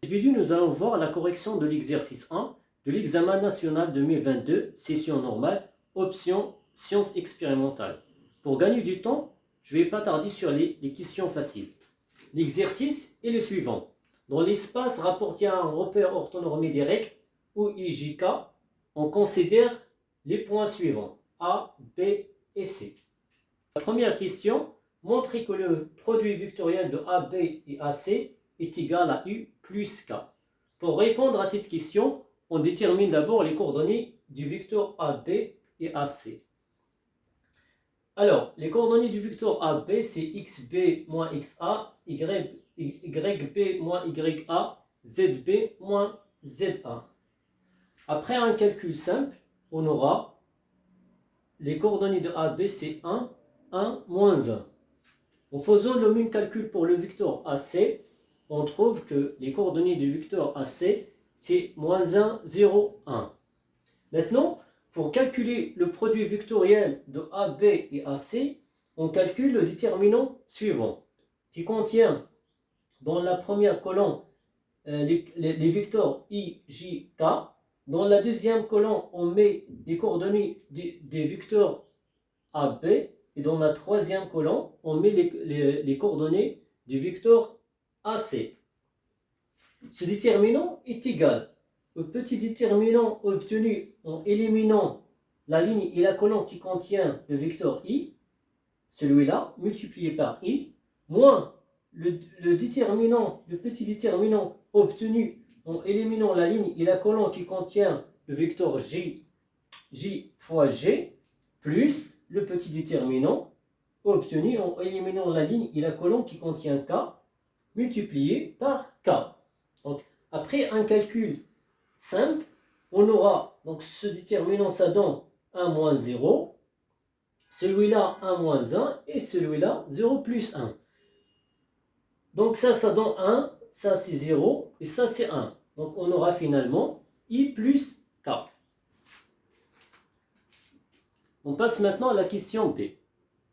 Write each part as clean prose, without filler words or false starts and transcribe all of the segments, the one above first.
cette vidéo, nous allons voir la correction de l'exercice 1 de l'examen national 2022, session normale, option sciences expérimentales. Pour gagner du temps, je ne vais pas tarder sur les questions faciles. L'exercice est le suivant. Dans l'espace rapporté à un repère orthonormé direct, ou IJK, on considère les points suivants, A, B et C. La première question, montrer que le produit vectoriel de AB et AC est égal à U plus K. Pour répondre à cette question, on détermine d'abord les coordonnées du vecteur AB et AC. Alors, les coordonnées du vecteur AB, c'est XB moins XA, YB moins YA, ZB moins ZA. Après un calcul simple, on aura les coordonnées de AB, c'est 1, 1, moins 1. En faisant le même calcul pour le vecteur AC, on trouve que les coordonnées du vecteur AC, c'est moins 1, 0, 1. Maintenant, pour calculer le produit vectoriel de AB et AC, on calcule le déterminant suivant, qui contient dans la première colonne les vecteurs I, J, K. Dans la deuxième colonne, on met les coordonnées des vecteurs AB. Et dans la troisième colonne, on met les coordonnées du vecteur AC. Ce déterminant est égal au petit déterminant obtenu en éliminant la ligne et la colonne qui contient le vecteur I, celui-là, multiplié par I, moins le petit déterminant obtenu en éliminant la ligne et la colonne qui contient le vecteur J fois G, plus le petit déterminant obtenu en éliminant la ligne et la colonne qui contient K, multiplié par K. Donc, après un calcul simple, on aura donc ce déterminant, ça donne 1 moins 0, celui-là 1 moins 1 et celui-là 0 plus 1. Donc ça donne 1, ça c'est 0 et ça c'est 1. Donc on aura finalement I plus K. On passe maintenant à la question B.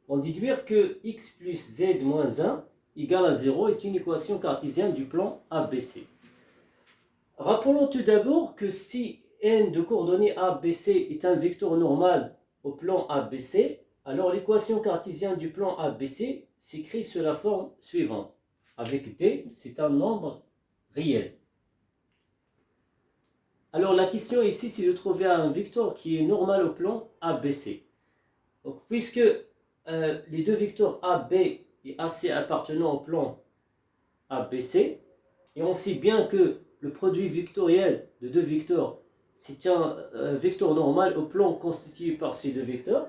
On déduire que x plus z moins 1 égale à 0 est une équation cartésienne du plan ABC. Rappelons tout d'abord que si n de coordonnées ABC est un vecteur normal au plan ABC, alors l'équation cartésienne du plan ABC s'écrit sous la forme suivante. Avec D, c'est un nombre réel. Alors la question ici, c'est de trouver un vecteur qui est normal au plan ABC. Donc, puisque les deux vecteurs AB et AC appartenant au plan ABC, et on sait bien que le produit vectoriel de deux vecteurs, c'est un vecteur normal au plan constitué par ces deux vecteurs,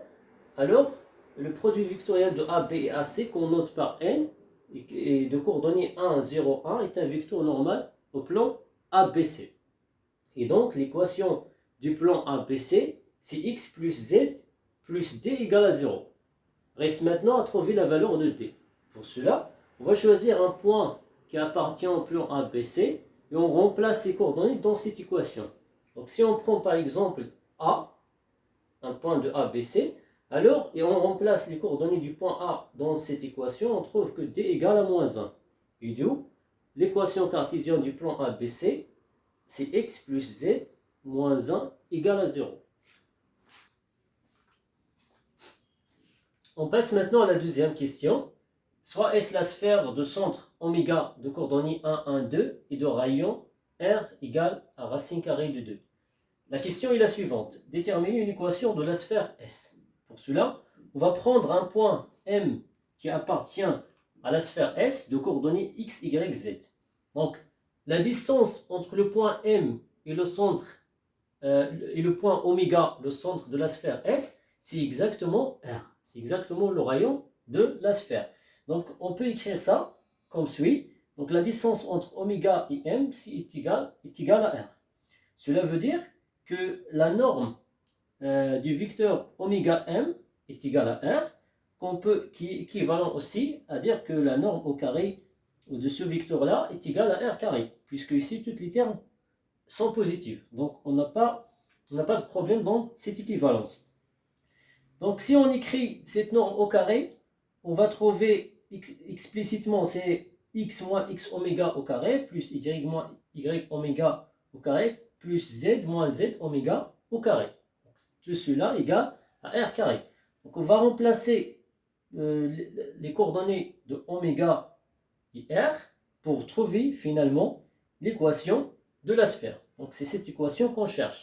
alors le produit vectoriel de AB et AC qu'on note par N et de coordonnées 1, 0, 1 est un vecteur normal au plan ABC. Et donc l'équation du plan ABC, c'est x plus z plus d égale à 0. Reste maintenant à trouver la valeur de d. Pour cela, on va choisir un point qui appartient au plan ABC et on remplace ces coordonnées dans cette équation. Donc si on prend par exemple A, un point de ABC, alors, et on remplace les coordonnées du point A dans cette équation, on trouve que d égale à moins 1. Et d'où l'équation cartésienne du plan ABC, c'est x plus z moins 1 égale à 0. On passe maintenant à la deuxième question. Soit est-ce la sphère de centre oméga de coordonnées 1, 1, 2 et de rayon R égale à racine carrée de 2. La question est la suivante. Déterminer une équation de la sphère S. Pour cela, on va prendre un point M qui appartient à la sphère S de coordonnées X, Y, Z. Donc, la distance entre le point M et le centre et le point oméga, le centre de la sphère S, c'est exactement R. C'est exactement le rayon de la sphère. Donc, on peut écrire ça comme suit. Donc, la distance entre oméga et M est égale à R. Cela veut dire que la norme du vecteur oméga M est égale à R, qui est équivalent aussi à dire que la norme au carré de ce vecteur-là est égale à R carré, puisque ici, tous les termes sont positifs. Donc, on n'a pas de problème dans cette équivalence. Donc, si on écrit cette norme au carré, on va trouver explicitement, c'est x moins x oméga au carré plus y moins y oméga au carré plus z moins z oméga au carré. Tout cela égale à r carré. Donc on va remplacer les coordonnées de oméga et r pour trouver finalement l'équation de la sphère. Donc c'est cette équation qu'on cherche.